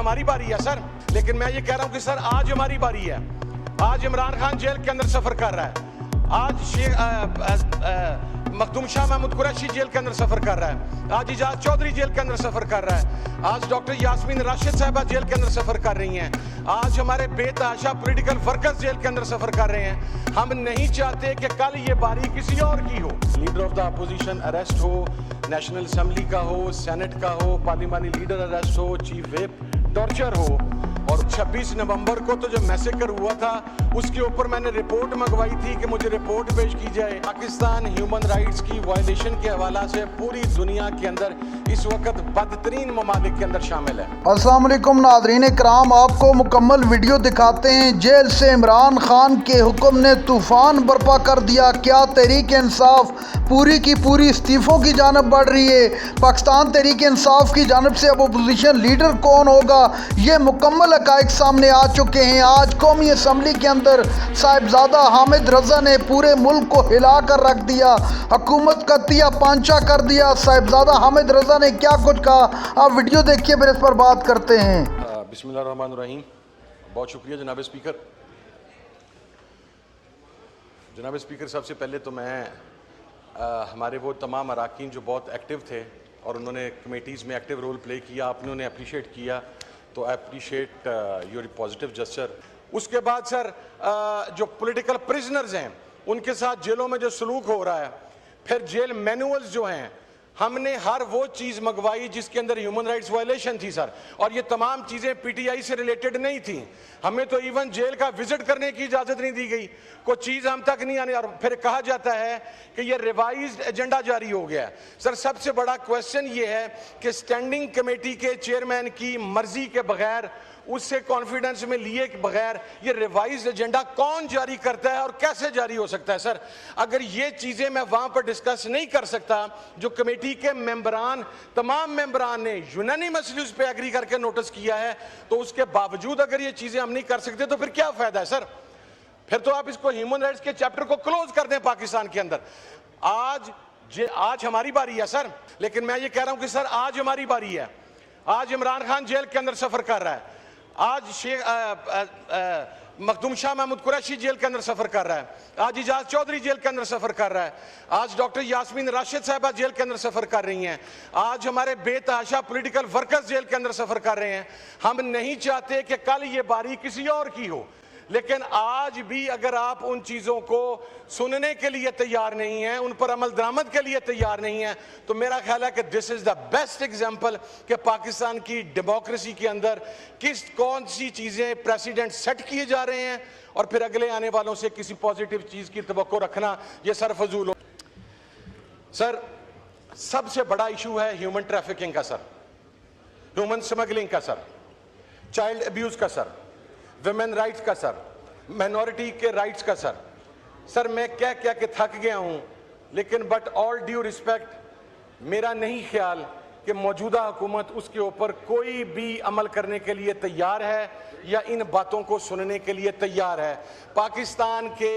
हमारी बारी है सर, लेकिन मैं ये कह रहा हूं कि सर आज हमारी बारी है। आज इमरान खान जेल के अंदर सफर कर रहा है, आज मखदूम शाह महमूद कुरैशी जेल के अंदर सफर कर रहा है, आज इजाज चौधरी जेल के अंदर सफर कर रहा है, आज डॉक्टर यास्मीन राशिद साहबा जेल के अंदर सफर कर रही हैं, आज हमारे बेतहाशा पॉलिटिकल वर्कर्स जेल के अंदर सफर कर रहे हैं। हम नहीं चाहते कि कल ये बारी किसी और की हो। Leader of the opposition arrest हो, नेशनल असेंबली का हो, सेनेट का हो, पार्लिमानी लीडर अरेस्ट हो, चीफ व्हिप टॉर्चर हो। और 26 नवंबर को तो जो मैसेकर हुआ था उसके ऊपर मैंने रिपोर्ट मंगवाई थी कि मुझे रिपोर्ट पेश की जाए। पाकिस्तान ह्यूमन राइट्स की वायलेशन के हवाला से पूरी दुनिया के अंदर इस वक्त बदतरीन ममालिक के अंदर शामिल है। अस्सलाम वालेकुम नाज़रीन इकराम, आपको मुकम्मल वीडियो दिखाते हैं। जेल से इमरान खान के हुक्म ने तूफान बर्पा कर दिया। क्या तहरीक इंसाफ पूरी की पूरी इस्तीफ़ों की जानब बढ़ रही है? पाकिस्तान तहरीक इंसाफ की जानब से अब अपोजिशन लीडर कौन होगा, ये मुकम्मल हक़ाइक़ सामने आ चुके हैं। आज कौमी असम्बली के अंदर साहिबजादा हामिद रज़ा ने पूरे मुल्क को हिला कर रख दिया, हुकूमत का तिया पांचा कर दिया। साहिबजादा हामिद रज़ा ने क्या कुछ कहा, आप वीडियो देखिए, फिर इस पर बात करते हैं। बिस्मिल्लाहिर्रहमानिर्रहीम। बहुत शुक्रिया जनाब स्पीकर। जनाब स्पीकर, सबसे पहले तो मैं हमारे वो तमाम अराकीन जो बहुत एक्टिव थे और उन्होंने कमेटीज़ में एक्टिव रोल प्ले किया, आपने उन्हें अप्रिशिएट किया, तो I appreciate your positive gesture. उसके बाद सर जो पॉलिटिकल प्रिजनर्स हैं उनके साथ जेलों में जो सलूक हो रहा है, फिर जेल मैनुअल्स जो हैं, हमने हर वो चीज़ मंगवाई जिसके अंदर ह्यूमन राइट्स वायलेशन थी सर, और ये तमाम चीज़ें पीटीआई से रिलेटेड नहीं थी। हमें तो इवन जेल का विजिट करने की इजाज़त नहीं दी गई, कोई चीज़ हम तक नहीं आने, और फिर कहा जाता है कि ये रिवाइज्ड एजेंडा जारी हो गया है। सर सबसे बड़ा क्वेश्चन ये है कि स्टैंडिंग कमेटी के चेयरमैन की मर्जी के बगैर, उससे कॉन्फिडेंस में लिए बगैर ये रिवाइज्ड एजेंडा कौन जारी करता है और कैसे जारी हो सकता है? सर अगर ये चीज़ें मैं वहाँ पर डिस्कस नहीं कर सकता, जो कमेटी के मेंबरान, तमाम मेंबरान ने यूनानिमसली उस पर एग्री करके नोटिस किया है, तो उसके बावजूद अगर ये चीज़ें हम नहीं कर सकते तो फिर क्या फ़ायदा है सर? फिर तो आप इसको ह्यूमन राइट्स के चैप्टर को क्लोज कर दें पाकिस्तान के अंदर। आज हमारी बारी है सर, लेकिन मैं ये कह रहा हूँ कि सर आज हमारी बारी है। आज इमरान खान जेल के अंदर सफ़र कर रहा है, आज मखदूम शाह महमूद कुरैशी जेल के अंदर सफर कर रहा है, आज इजाज चौधरी जेल के अंदर सफर कर रहा है, आज डॉक्टर यास्मीन राशिद साहबा जेल के अंदर सफर कर रही हैं, आज हमारे बेतहाशा पॉलिटिकल वर्कर्स जेल के अंदर सफर कर रहे हैं। हम नहीं चाहते कि कल ये बारी किसी और की हो, लेकिन आज भी अगर आप उन चीज़ों को सुनने के लिए तैयार नहीं हैं, उन पर अमल दरामद के लिए तैयार नहीं हैं, तो मेरा ख्याल है कि this is the best example कि पाकिस्तान की डेमोक्रेसी के अंदर कौन सी चीज़ें प्रेसिडेंट सेट किए जा रहे हैं और फिर अगले आने वालों से किसी पॉजिटिव चीज़ की तवक्को रखना ये सरफजूल हो। सर सबसे बड़ा इशू है ह्यूमन ट्रैफिकिंग का सर, ह्यूमन स्मगलिंग का सर, चाइल्ड अब्यूज़ का सर, विमेन राइट्स का सर, माइनॉरिटी के राइट्स का सर। सर मैं कह के थक गया हूँ, लेकिन बट ऑल ड्यू रिस्पेक्ट मेरा नहीं ख्याल कि मौजूदा हुकूमत उसके ऊपर कोई भी अमल करने के लिए तैयार है या इन बातों को सुनने के लिए तैयार है। पाकिस्तान के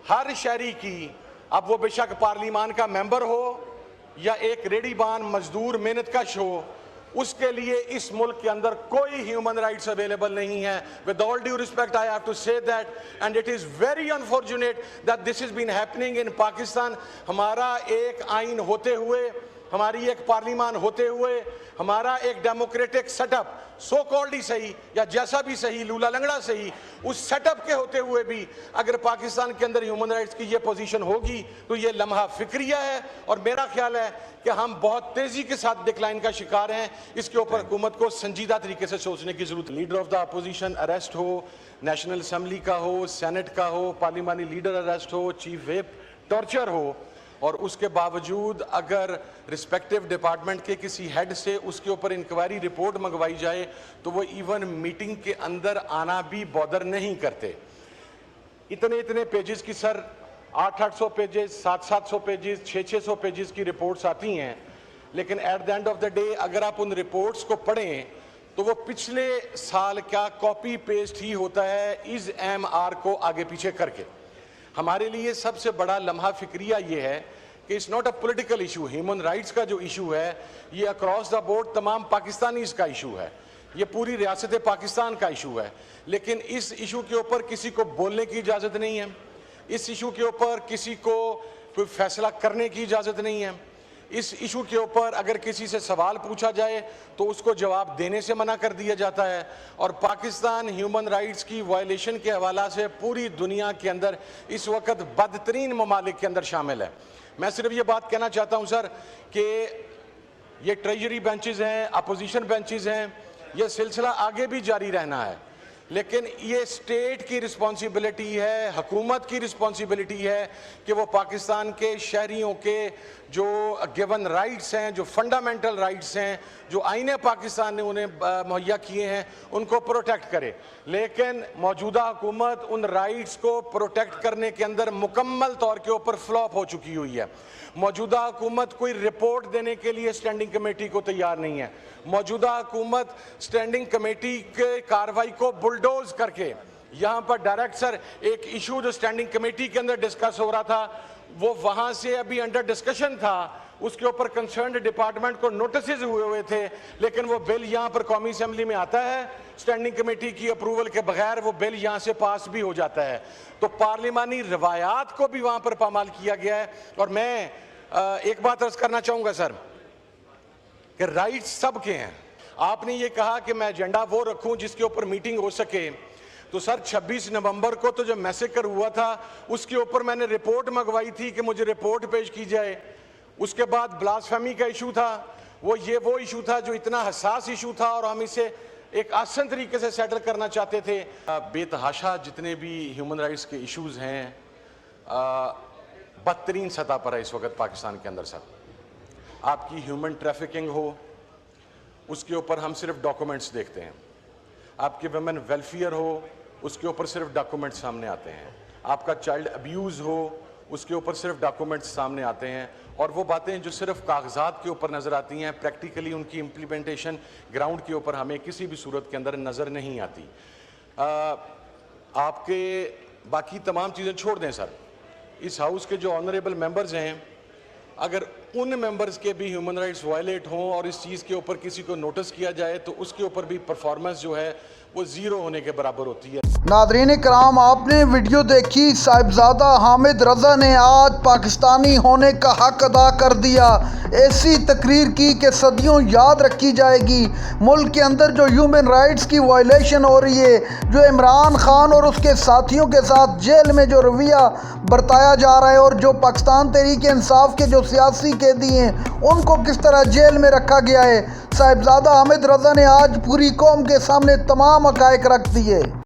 हर शहरी की, अब वो बेशक पार्लिमान का मेंबर हो या एक रेडीबान मजदूर मेहनतकश हो, उसके लिए इस मुल्क के अंदर कोई ह्यूमन राइट्स अवेलेबल नहीं है। With all due respect I have to say that, and it is very unfortunate that this is been happening in Pakistan. हमारा एक आइन होते हुए, हमारी एक पार्लिमान होते हुए, हमारा एक डेमोक्रेटिक सेटअप, सो कॉल्ड ही सही या जैसा भी सही, लूला लंगड़ा सही, उस सेटअप के होते हुए भी अगर पाकिस्तान के अंदर ह्यूमन राइट्स की ये पोजीशन होगी तो ये लम्हा फिक्रिया है, और मेरा ख्याल है कि हम बहुत तेज़ी के साथ डिक्लाइन का शिकार हैं। इसके ऊपर हुकूमत को संजीदा तरीके से सोचने की जरूरत है। Leader of the opposition arrest हो, नेशनल असेंबली का हो, सेनेट का हो, पार्लिमानी लीडर अरेस्ट हो, चीफ व्हिप टॉर्चर हो, और उसके बावजूद अगर रिस्पेक्टिव डिपार्टमेंट के किसी हेड से उसके ऊपर इंक्वायरी रिपोर्ट मंगवाई जाए तो वो इवन मीटिंग के अंदर आना भी बॉदर नहीं करते। इतने पेजेस की सर 800 पेजेस, 700 पेजेस, 600 पेजेस की रिपोर्ट्स आती हैं, लेकिन at the end of the day अगर आप उन रिपोर्ट्स को पढ़ें तो वो पिछले साल का कॉपी पेस्ट ही होता है, इस MR को आगे पीछे करके। हमारे लिए सबसे बड़ा लम्हा फिक्रिया ये है कि it's not a political issue. Human rights का जो इशू है ये अक्रॉस द बोर्ड तमाम पाकिस्तानीज़ का इशू है। ये पूरी रियासत पाकिस्तान का इशू है, लेकिन इस इशू के ऊपर किसी को बोलने की इजाज़त नहीं है, इस इशू के ऊपर किसी को कोई फैसला करने की इजाज़त नहीं है। इस इशू के ऊपर अगर किसी से सवाल पूछा जाए तो उसको जवाब देने से मना कर दिया जाता है, और पाकिस्तान ह्यूमन राइट्स की वायलेशन के हवाला से पूरी दुनिया के अंदर इस वक्त बदतरीन ममालिक के अंदर शामिल है। मैं सिर्फ ये बात कहना चाहता हूँ सर कि ये ट्रेजरी बेंचेस हैं, अपोजिशन बेंचेस हैं, ये सिलसिला आगे भी जारी रहना है, लेकिन ये स्टेट की रिस्पॉन्सिबिलिटी है, हुकूमत की रिस्पॉन्सिबिलिटी है कि वो पाकिस्तान के शहरियों के जो गिवन राइट्स हैं, जो फंडामेंटल राइट्स हैं, जो आईने पाकिस्तान ने उन्हें मुहैया किए हैं, उनको प्रोटेक्ट करे। लेकिन मौजूदा हुकूमत उन राइट्स को प्रोटेक्ट करने के अंदर मुकम्मल तौर के ऊपर फ्लॉप हो चुकी हुई है। मौजूदा हुकूमत कोई रिपोर्ट देने के लिए स्टैंडिंग कमेटी को तैयार नहीं है। मौजूदा हुकूमत स्टैंडिंग कमेटी के कार्रवाई को बुलडोज करके यहाँ पर डायरेक्ट सर एक इशू जो स्टैंडिंग कमेटी के अंदर डिस्कस हो रहा था वो वहाँ से अभी अंडर डिस्कशन था, उसके ऊपर कंसर्न्ड डिपार्टमेंट को नोटिस हुए थे, लेकिन वो बिल यहाँ पर कौमी असेंबली में आता है, स्टैंडिंग कमेटी की अप्रूवल के बगैर वो बिल यहाँ से पास भी हो जाता है। तो पार्लिमानी रवायात को भी वहाँ पर पामाल किया गया है। और मैं एक बात अर्ज करना चाहूँगा सर कि राइट्स सबके हैं। आपने ये कहा कि मैं एजेंडा वो रखूं जिसके ऊपर मीटिंग हो सके, तो सर 26 नवंबर को तो जो मैसेकर हुआ था उसके ऊपर मैंने रिपोर्ट मंगवाई थी कि मुझे रिपोर्ट पेश की जाए। उसके बाद ब्लास्फेमी का इशू था, वो इशू था जो इतना हसास इशू था और हम इसे एक आसान तरीके से सेटल करना चाहते थे। बेतहाशा जितने भी ह्यूमन राइट्स के इश्यूज हैं बदतरीन सतह पर है इस वक्त पाकिस्तान के अंदर। सर आपकी ह्यूमन ट्रैफिकिंग हो उसके ऊपर हम सिर्फ डॉक्यूमेंट्स देखते हैं, आपके वुमेन वेलफेयर हो उसके ऊपर सिर्फ डॉक्यूमेंट्स सामने आते हैं, आपका चाइल्ड अब्यूज़ हो उसके ऊपर सिर्फ डॉक्यूमेंट्स सामने आते हैं, और वो बातें जो सिर्फ कागजात के ऊपर नज़र आती हैं प्रैक्टिकली उनकी इम्प्लीमेंटेशन ग्राउंड के ऊपर हमें किसी भी सूरत के अंदर नज़र नहीं आती। आपके बाकी तमाम चीज़ें छोड़ दें सर, इस हाउस के जो ऑनरेबल मेंबर्स हैं अगर उन मेंबर्स के भी ह्यूमन राइट्स वायलेट हों और इस चीज़ के ऊपर किसी को नोटिस किया जाए तो उसके ऊपर भी परफॉर्मेंस जो है वो ज़ीरो होने के बराबर होती है। नादरीन कराम, आपने वीडियो देखी। साहिबजादा हामिद रज़ा ने आज पाकिस्तानी होने का हक अदा कर दिया। ऐसी तकरीर की कि सदियों याद रखी जाएगी। मुल्क के अंदर जो ह्यूमन राइट्स की वायलेशन हो रही है, जो इमरान खान और उसके साथियों के साथ जेल में जो रवैया बरताया जा रहा है और जो पाकिस्तान तहरीक इंसाफ के जो सियासी कैदी हैं उनको किस तरह जेल में रखा गया है, साहिबजादा हामिद रज़ा ने आज पूरी कौम के सामने तमाम हक़ाइक़ रख दिए।